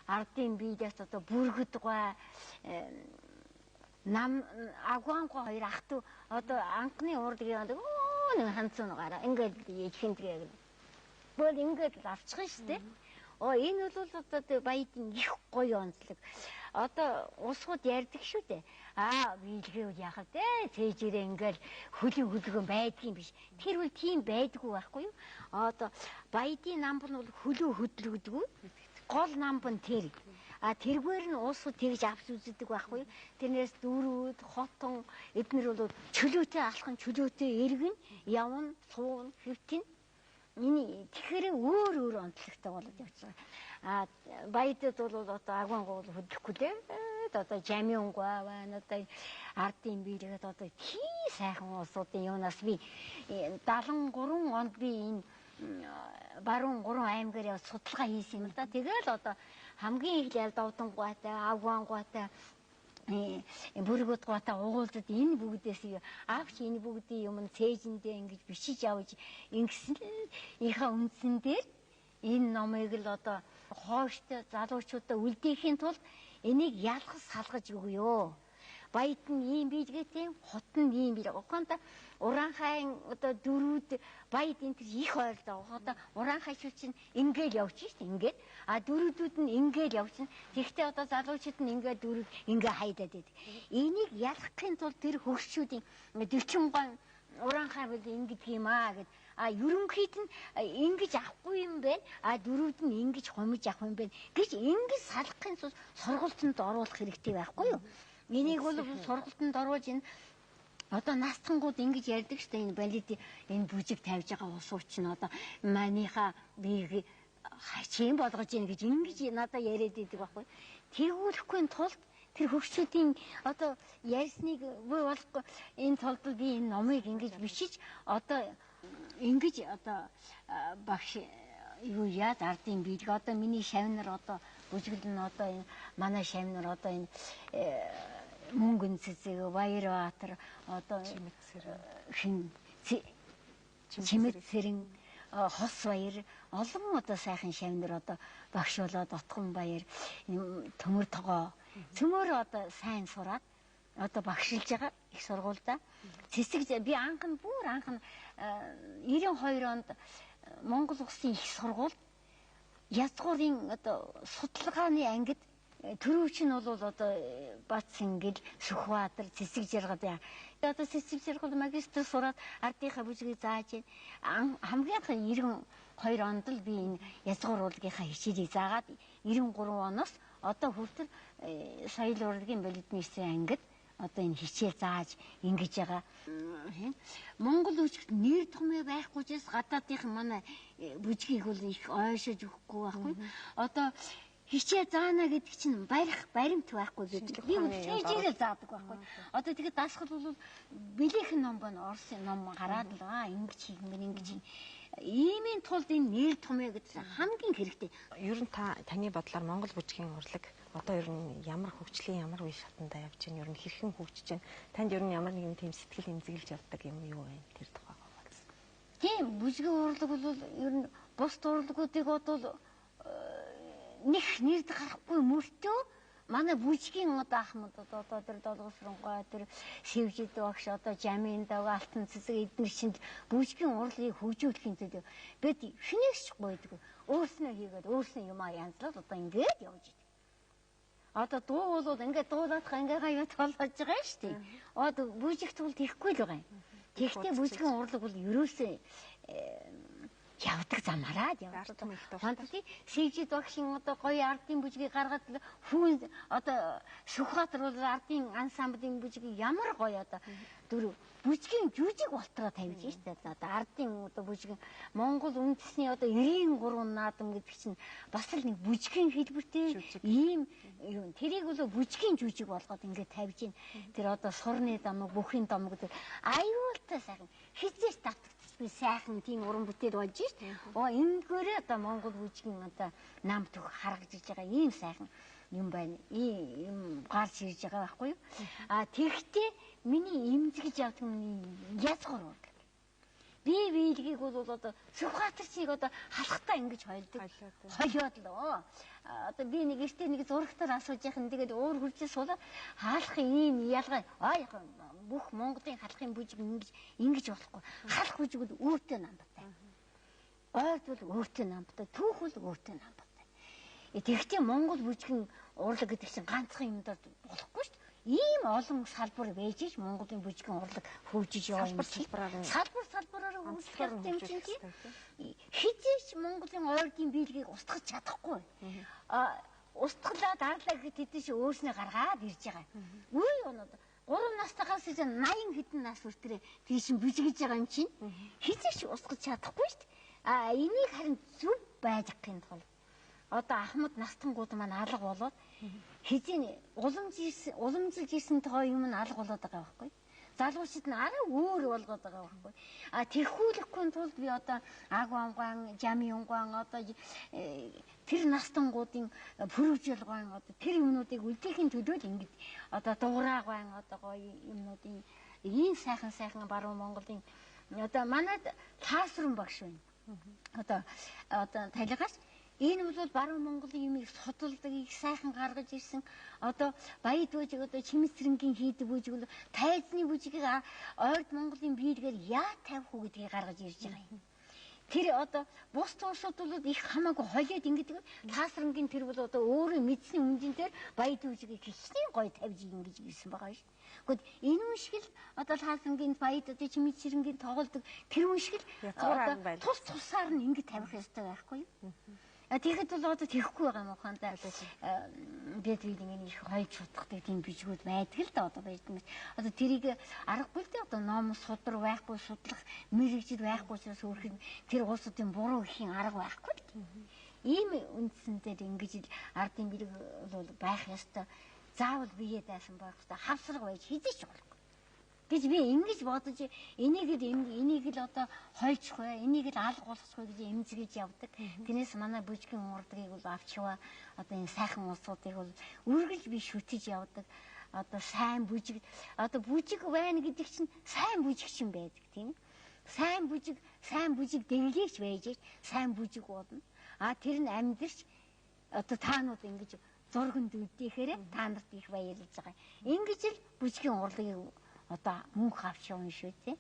ардын биедээс одоо бүргэдгой нам агуангаа хоёр ах トゥ одоо анхны урлагийн нэг ханцсан гараа ингээд хинтрээ гэнэ. Бол ингээд авчихна шүү дээ. Энэ бол одоо баядын их гоё онцлог. Одоо усгууд ярьдаг шүү дээ. Бийлгээ яхаа дээ. Цээжээрээ ингээл хөлгөн байдгийн биш. Тэр үл тийм байдгүй байхгүй юу? Одоо баядын намб нь бол хөдлөгдөггүй. Гол намб нь тэр. Тэргээр нь уусууд тэгж авч үздэг байхгүй юу? Тэрнээс дөрүүд, хотон эднэр бол чөлөөтэй алхан чөлөөтэй эргэн, явна, суун, хөвтин. Тэгэхээр өөр онцлогтой болоод явж байгаа. Баядад бол одоо агуангуул хөдлөхгүй дээ. Одоо жамиунгүй байна. Одоо ардын бийлгээд одоо тий сайхан улсуудын юунаас би 73 онд би энэ баруун 3 аймгаар явж судалгаа хийсэн юм л да. Тэгэл одоо хамгийн их ялдавдангуйтай, агуангуйтай бүргүүдгүйтэй уулзад энэ бүгдээс авч энэ бүгдийн юм цээжиндээ ингэж бичиж явж ингэсэн ихаа үндсэн дээр энэ номыг л одоо хооштой залуучуудаа үлдээхийн тулд энийг ялгаж салгаж өгөө. Баяд нь ийм бийлгээтэй, хот нь ийм бийлэг. Ухаанта ураанхайн одоо дөрүүд баяд энэ их ойрлоо. Одоо ураанхайчууд чинь ингээл явж штэ ингээд. Дөрүүдүүд нь ингээл явчихна. Тэгвэл одоо залуучууд нь ингээд дөрүүд ингээ хайдаад байдаг. Энийг ялгахын тулд тэр хөгшчүүдийн 40 гон ураанхай бол ингэдэг юм гэд. Ерөнхийд нь ингэж авахгүй юм байна. Дөрүүд нь ингэж хомиж авах юм байна гэж ингэж салгахын тулд сургалтанд оруулах хэрэгтэй байхгүй юу? Энийг бол сургалтанд оруулж энэ одоо настангууд ингэж ярьдаг штэ энэ балет энэ бүжиг тавьж байгаа усууч нь одоо манийха биеийг хачийн болгож ийн гэж ингэж надад яриад идэг байхгүй. Тэгүүлэхгүй тулд тэр хөгшчүүдийн одоо ярьсныг бий болохгүй энэ тулд би энэ номыг ингэж бичиж одоо ингэж одоо багш юу яад ардын биелэг одоо миний шавнар одоо бүжиглэн одоо энэ манай шавнар одоо энэ мөнгөн цэцэг Баярбаатар одоо чимэт сэрэн хос баяр олон одоо сайхан шавнар одоо багш болоод Отгон баяр төмөр тогоо цөмөр одоо сайн сураад одоо багшилж байгаа их сургуультай цэцэг би анх нь 92 онд Монгол Улсын их сургууль язгуурын одоо судалгааны ангид төрөвч нь бол одоо Батсингэл Сүхбаатар цэцэг жаргал одоо цэцэг жаргал магистр сураад ардынхаа бүжгийг зааж хамгийн анх 92 онд л би энэ язгуур урлагийнхаа хичээлийг заагаад 93 оноос одоо хүртэл соёл урлагийн балетны ангид одоо энэ хичээл зааж ингэж байгаа. Монгол бүжигт нэр томьёо байхгүйчээс гадаадынх манай бүжгийг бол их ойшож өгөхгүй байхгүй. Одоо хичээл заана гэдэг чинь баримт байхгүй гэдэг. Би хичээлээ заадаг байхгүй. Одоо тэгээд дасгал бол бэлийнхэн ном байна. Орсын ном гараад л ингэж хийх. Иймийн тулд энэ нэр томьёо гэдэг хамгийн хэрэгтэй. Ер нь таны бодлоор Монгол бүжгийн урлаг одоо ер нь ямар хөгжлийн ямар үе шатанда явж байна? Ер нь хэрхэн хөгжиж байна? Танд ер нь ямар нэгэн тийм сэтгэл эмзэглэж явдаг юм юу вэ? Тэр тухайгаа бодсон. Тийм бүжгийн урлаг бол ер нь бус урлагуудыг бол нэг нэрд гарахгүй мөртөө манай бүжгийн одоо ахмад одоо тэр долгосронгой тэр шивжид багш одоо жамин дагаа алтан цэцэг эдгээр чинь бүжгийн урлагийг хөгжүүлэхийн тулд бид хинээс ч гойдгүй өөрснөө хийгээд өөрснөө юмаа янзлаад одоо ингээд явж идэв. Одоо дуу бол ингээд дуулаадах ингээд гаяа толгож байгаа шүү дээ. Одоо бүжигт бол тийхгүй л байгаа юм. Тэгтээ бүжгийн урлаг бол ерөөсөө явдаг замаараа явдаг. Хонтки шийжид багшин одоо гоё ардын бүжгийг гаргаад хүүн одоо Сүхбаатар бол ардын ансамблын бүжгийг ямар гоё одоо дөрөв бүжгийн жүжиг болтроо тавьж штэ. Одоо ардын одоо бүжиг Монгол үндэсний одоо 93 наадам гэдэг чинь бас л нэг бүжгийн хэлбэртэй ийм юм. Тэрийг бол бүжгийн жүжиг болгоод ингээд тавьж ийн. Тэр одоо сурны дамаг, бүхийн дамаг гэдэг аюултай сайхан хизээс татдаг. Би сайхан тийм уран бүтээл болж шít. Ингээрээ одоо Монгол бүжгийн одоо нам төх харагдаж байгаа ийм сайхан юм байна. Ийм гарч ирж байгаа байхгүй юу? Тэгэхдээ миний эмзэгж явдаг миний язгуур ураг. бие биелгийг бол одоо Сүхбаатарчийг одоо халахтаа ингэж хойлдог. Холиод л одоо би нэг эртээ нэг зурагтаар асууж яхад тэгээд өөр хурцээ суулаад хаалхын ийм ялгаа яг бүх Монголын халахын бүжиг ингэж болохгүй. Халах бүжиг бол өөртөө намтай. Ойд бол өөртөө намтай, түүх бол өөртөө намтай. Тэгэхдээ Монгол бүжгийн урлаг гэдэг чинь ганцхан юмдаар болохгүй шүү дээ. Ийм олон салбар байж ич Монголын бүжгийн урлаг хөгжиж яваа юм шиг. Салбараар хөгжих юм чинь хизээч Монголын ойрдын биелгийг устгах чадахгүй. Устгалаад арлаа гэхэд тэдэн шиг өөрснөө гаргаад ирж байгаа. Үе оноод 3 настайгаас 80 хэдэн нас хүртэрээ тийш бүжигж байгаа юм чинь хизээч устгаж чадахгүй шүү дээ. Энийг харин зүв байжхын тулд одоо Ахмад настангууд маань алга болоод хизээ уламжилж ирсэн тоо юм нь алга болоод байгаа байхгүй. Залуучууд нь арай өөр болгоод байгаа байхгүй. Тэрхүүлэхгүй тулд би одоо аг онгоон, жами онгоон одоо тэр настангуудын пүрвжлгоон одоо тэр юмнуудыг үлдээхийн төлөө л ингэж одоо дуурайгоон одоо гоё юмнуудын ийм сайхан баруун Монголын одоо манайд классрум багш байна. Одоо талигаас энэ бол баруун Монголын юмыг судалдаг, их сайхан гаргаж ирсэн. Одоо баяд бүжиг одоо Чимэцрэнгийн хийдэг бүжиг бол тайзны бүжигийг ойрд Монголын биелгээр яа тавих уу гэдгийг гаргаж ирж байгаа юм. Тэр одоо бус туусууд бол их хамаагүй холиод ингэдэг. Таасрангийн тэр бол одоо өөрөө мэдсний үнжинээр баяд бүжигийг хичнээн гоё тавьж ингэж ирсэн байгаа шүү. Гэхдээ энэ үн шиг л одоо таасрангийн баяд одоо Чимэцрэнгийн тоглодог тэр үн шиг л одоо тусаар нь ингэ тавих ёстой байхгүй юу? Тэгэхэд бол одоо тэхгүй байгаа юм ухаандаа бид нэг их хойд шутгадаг тийм бижгүүд байдаг л да одоо байдаг. Одоо тэрийг аргагүй л да одоо ном судар байхгүй судлах мэрэгжил байхгүй учраас өөрхөн тэр улсуудын буруу ихийн арга байхгүй л. Ийм үндсэн дээр ингэж ардын бэрэг бол байх ёстой. Заавал бие даасан байх ёстой. Хавсраг байж хизээч болохгүй гэж би ингэж бодож энийг л одоо хойчих бай, энийг л алга болгочих гэж эмзэгэж явдаг. Тэрнээс манай бүжгийн урдгийг бол авчваа одоо энэ сайхан улсуудыг бол үргэлж би шүтэж явдаг. Одоо сайн бүжиг одоо бүжиг байна гэдэг чинь сайн бүжигчин байдаг тийм. Сайн бүжиг дэглэгч байж сайн бүжиг болно. Тэр нь амьдрч одоо таанууд ингэж зурганд үлдээхээр та нарт их баярлаж байгаа. Ингэж л бүжгийн урлагийг одоо мөнх авч явна шүү дээ.